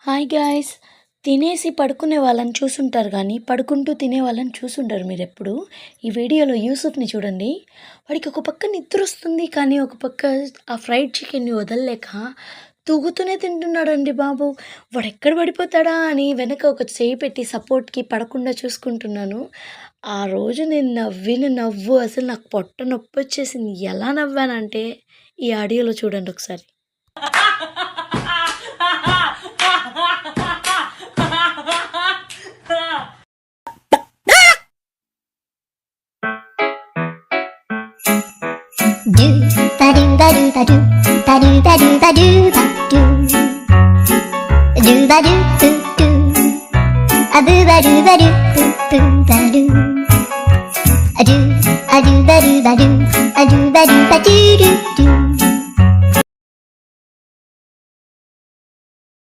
Hi guys! తినేసి పడుకునే వాళ్ళని చూసుంటారు గానీ, పడుకుంటూ తినే వాళ్ళని చూసుండరు మీరెప్పుడు. ఈ వీడియోలో యూసుఫ్‌ని చూడండి. వాడికి ఒక పక్క నిద్రొస్తుంది, కానీ ఒక పక్క ఆ ఫ్రైడ్ చికెన్‌ని వదలలేక తూగుతూనే తింటున్నాడండి బాబు. వాడెక్కడ పడిపోతాడా అని వెనక ఒక చెయ్యి పెట్టి సపోర్ట్‌కి పడకుండా చూసుకుంటున్నాను. ఆ రోజు నేను నవ్విన నవ్వు అసలు నాకు పొట్ట నొప్పొచ్చేసింది. ఎలా నవ్వానంటే ఈ ఆడియోలో చూడండి ఒకసారి. Do ba do ba do ba do ba do ba do ba do ba do do ba do do do a boo ba do ba do boo boo ba do a do ba do ba do a do ba do ba do do do